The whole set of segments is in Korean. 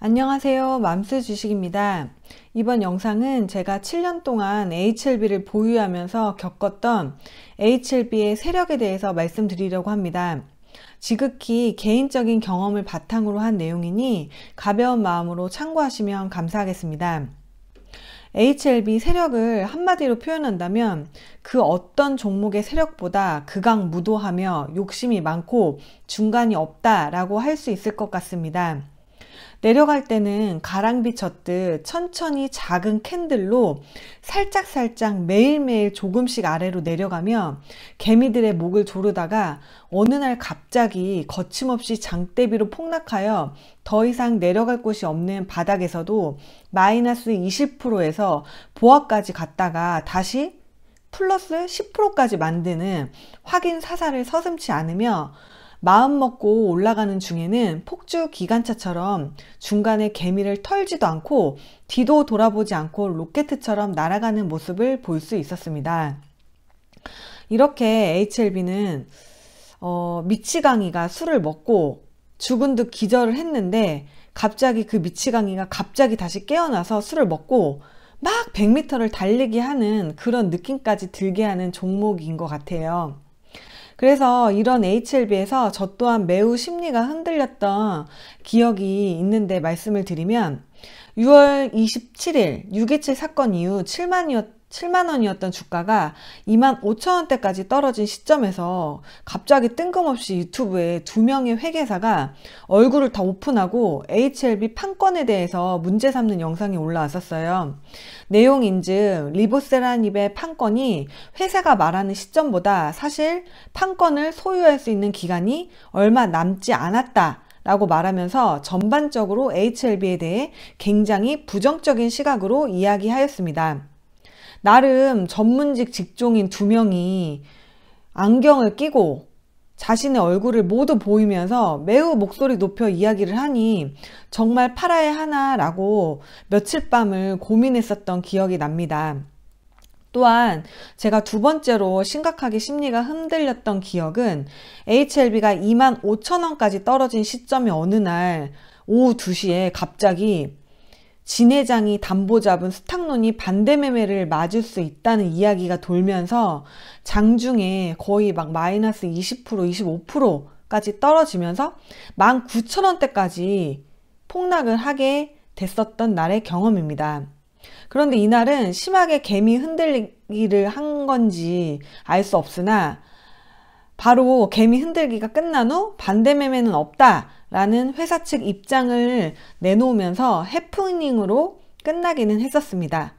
안녕하세요. 맘스 주식입니다. 이번 영상은 제가 7년 동안 HLB를 보유하면서 겪었던 HLB의 세력에 대해서 말씀드리려고 합니다. 지극히 개인적인 경험을 바탕으로 한 내용이니 가벼운 마음으로 참고하시면 감사하겠습니다. HLB 세력을 한마디로 표현한다면 그 어떤 종목의 세력보다 극악무도하며 욕심이 많고 중간이 없다라고 할 수 있을 것 같습니다. 내려갈 때는 가랑비 쳤듯 천천히 작은 캔들로 살짝살짝 매일매일 조금씩 아래로 내려가며 개미들의 목을 조르다가 어느 날 갑자기 거침없이 장대비로 폭락하여 더 이상 내려갈 곳이 없는 바닥에서도 마이너스 20%에서 보합까지 갔다가 다시 플러스 10%까지 만드는 확인 사살을 서슴지 않으며 마음 먹고 올라가는 중에는 폭주 기관차처럼 중간에 개미를 털지도 않고 뒤도 돌아보지 않고 로켓처럼 날아가는 모습을 볼 수 있었습니다. 이렇게 HLB는 미치광이가 술을 먹고 죽은 듯 기절을 했는데 갑자기 그 미치광이가 갑자기 다시 깨어나서 술을 먹고 막 100m를 달리기 하는 그런 느낌까지 들게 하는 종목인 것 같아요. 그래서 이런 HLB에서 저 또한 매우 심리가 흔들렸던 기억이 있는데 말씀을 드리면 6월 27일 6.27 사건 이후 7만 원이었던 주가가 25,000원대까지 떨어진 시점에서 갑자기 뜬금없이 유튜브에 2명의 회계사가 얼굴을 다 오픈하고 HLB 판권에 대해서 문제 삼는 영상이 올라왔었어요. 내용인즉 리보세라닙의 판권이 회사가 말하는 시점보다 사실 판권을 소유할 수 있는 기간이 얼마 남지 않았다 라고 말하면서 전반적으로 HLB에 대해 굉장히 부정적인 시각으로 이야기하였습니다. 나름 전문직 직종인 2명이 안경을 끼고 자신의 얼굴을 모두 보이면서 매우 목소리 높여 이야기를 하니 정말 팔아야 하나라고 며칠 밤을 고민했었던 기억이 납니다. 또한 제가 두 번째로 심각하게 심리가 흔들렸던 기억은 HLB가 25,000원까지 떨어진 시점의 어느 날 오후 2시에 갑자기 진 회장이 담보 잡은 스탁론이 반대 매매를 맞을 수 있다는 이야기가 돌면서 장중에 거의 막 마이너스 20%, 25%까지 떨어지면서 19,000원대까지 폭락을 하게 됐었던 날의 경험입니다. 그런데 이날은 심하게 개미 흔들기를 한 건지 알 수 없으나 바로 개미 흔들기가 끝난 후 반대 매매는 없다 라는 회사 측 입장을 내놓으면서 해프닝으로 끝나기는 했었습니다.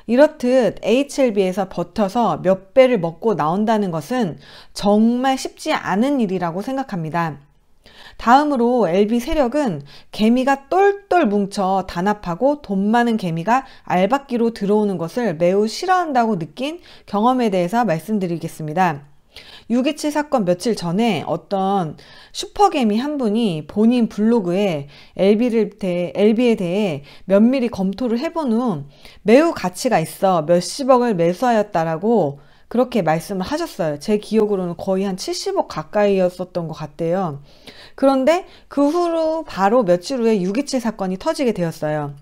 이렇듯 HLB에서 버텨서 몇 배를 먹고 나온다는 것은 정말 쉽지 않은 일이라고 생각합니다. 다음으로 LB 세력은 개미가 똘똘 뭉쳐 단합하고 돈 많은 개미가 알박기로 들어오는 것을 매우 싫어한다고 느낀 경험에 대해서 말씀드리겠습니다. 6.27 사건 며칠 전에 어떤 슈퍼개미 한 분이 본인 블로그에 LB에 대해 면밀히 검토를 해본 후 매우 가치가 있어 몇십억을 매수하였다라고 그렇게 말씀을 하셨어요. 제 기억으로는 거의 한 70억 가까이였었던 것 같대요. 그런데 그 후로 바로 며칠 후에 6.27 사건이 터지게 되었어요.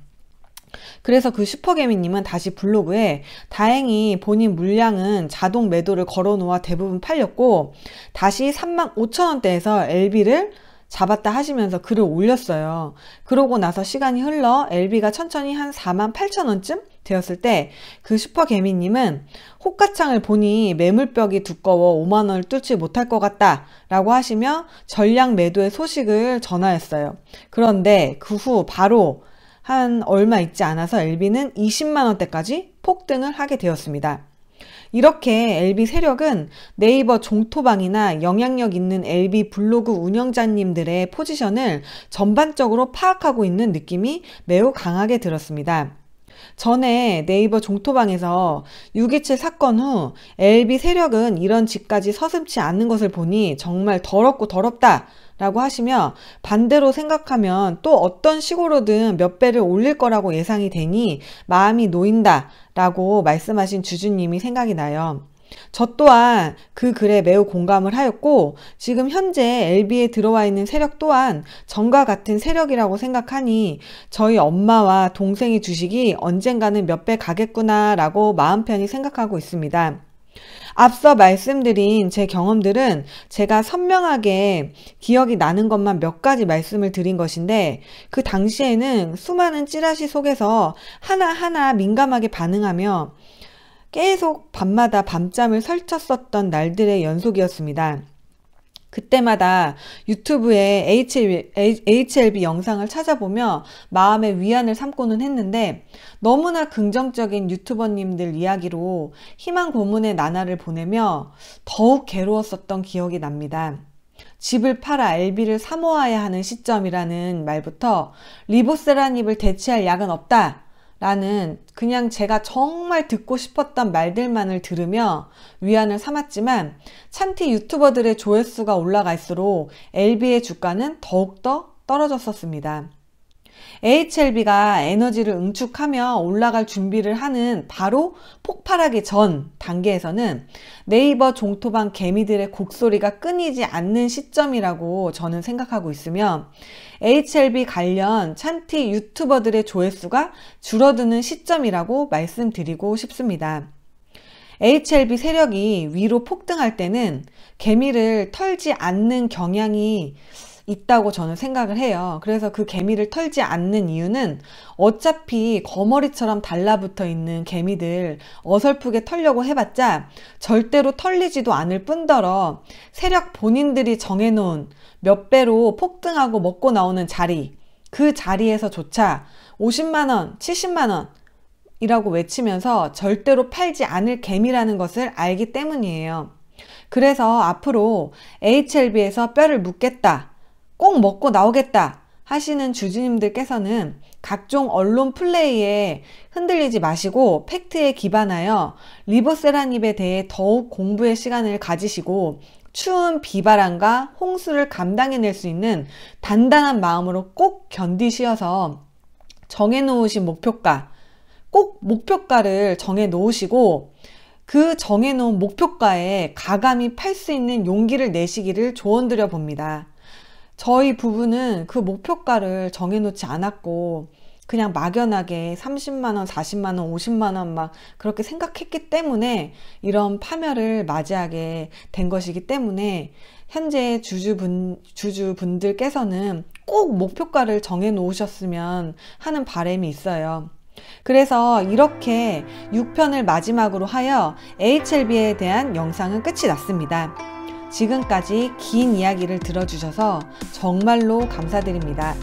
그래서 그 슈퍼개미님은 다시 블로그에 다행히 본인 물량은 자동 매도를 걸어 놓아 대부분 팔렸고 다시 35,000원대에서 LB를 잡았다 하시면서 글을 올렸어요. 그러고 나서 시간이 흘러 LB가 천천히 한 48,000원쯤 되었을 때 그 슈퍼개미님은 호가창을 보니 매물벽이 두꺼워 5만원을 뚫지 못할 것 같다 라고 하시며 전량 매도의 소식을 전하였어요. 그런데 그 후 바로 한 얼마 있지 않아서 LB는 20만원대까지 폭등을 하게 되었습니다. 이렇게 LB 세력은 네이버 종토방이나 영향력 있는 LB 블로그 운영자님들의 포지션을 전반적으로 파악하고 있는 느낌이 매우 강하게 들었습니다. 전에 네이버 종토방에서 6.27 사건 후 LB 세력은 이런 짓까지 서슴지 않는 것을 보니 정말 더럽고 더럽다 라고 하시며 반대로 생각하면 또 어떤 식으로든 몇 배를 올릴 거라고 예상이 되니 마음이 놓인다 라고 말씀하신 주주님이 생각이 나요. 저 또한 그 글에 매우 공감을 하였고 지금 현재 LB에 들어와 있는 세력 또한 전과 같은 세력이라고 생각하니 저희 엄마와 동생의 주식이 언젠가는 몇 배 가겠구나 라고 마음 편히 생각하고 있습니다. 앞서 말씀드린 제 경험들은 제가 선명하게 기억이 나는 것만 몇 가지 말씀을 드린 것인데 그 당시에는 수많은 찌라시 속에서 하나하나 민감하게 반응하며 계속 밤마다 밤잠을 설쳤었던 날들의 연속이었습니다. 그때마다 유튜브에 HLB 영상을 찾아보며 마음의 위안을 삼고는 했는데 너무나 긍정적인 유튜버님들 이야기로 희망 고문의 나날을 보내며 더욱 괴로웠었던 기억이 납니다. 집을 팔아 LB를 사모아야 하는 시점이라는 말부터 리보세라닙을 대체할 약은 없다 라는 그냥 제가 정말 듣고 싶었던 말들만을 들으며 위안을 삼았지만 찬티 유튜버들의 조회수가 올라갈수록 LB의 주가는 더욱더 떨어졌었습니다. HLB가 에너지를 응축하며 올라갈 준비를 하는 바로 폭발하기 전 단계에서는 네이버 종토방 개미들의 곡소리가 끊이지 않는 시점이라고 저는 생각하고 있으며 HLB 관련 찬티 유튜버들의 조회수가 줄어드는 시점이라고 말씀드리고 싶습니다. HLB 세력이 위로 폭등할 때는 개미를 털지 않는 경향이 있다고 저는 생각을 해요. 그래서 그 개미를 털지 않는 이유는 어차피 거머리처럼 달라붙어 있는 개미들 어설프게 털려고 해봤자 절대로 털리지도 않을 뿐더러 세력 본인들이 정해놓은 몇 배로 폭등하고 먹고 나오는 자리, 그 자리에서조차 50만원, 70만원 이라고 외치면서 절대로 팔지 않을 개미라는 것을 알기 때문이에요. 그래서 앞으로 HLB에서 뼈를 묻겠다, 꼭 먹고 나오겠다 하시는 주주님들께서는 각종 언론 플레이에 흔들리지 마시고 팩트에 기반하여 리보세라닙에 대해 더욱 공부의 시간을 가지시고 추운 비바람과 홍수를 감당해낼 수 있는 단단한 마음으로 꼭 견디시어서 정해놓으신 목표가, 꼭 목표가를 정해놓으시고 그 정해놓은 목표가에 가감히 팔 수 있는 용기를 내시기를 조언드려 봅니다. 저희 부부는 그 목표가를 정해놓지 않았고 그냥 막연하게 30만원, 40만원, 50만원 막 그렇게 생각했기 때문에 이런 파멸을 맞이하게 된 것이기 때문에 현재 주주분들께서는 꼭 목표가를 정해 놓으셨으면 하는 바람이 있어요. 그래서 이렇게 6편을 마지막으로 하여 HLB에 대한 영상은 끝이 났습니다. 지금까지 긴 이야기를 들어주셔서 정말로 감사드립니다.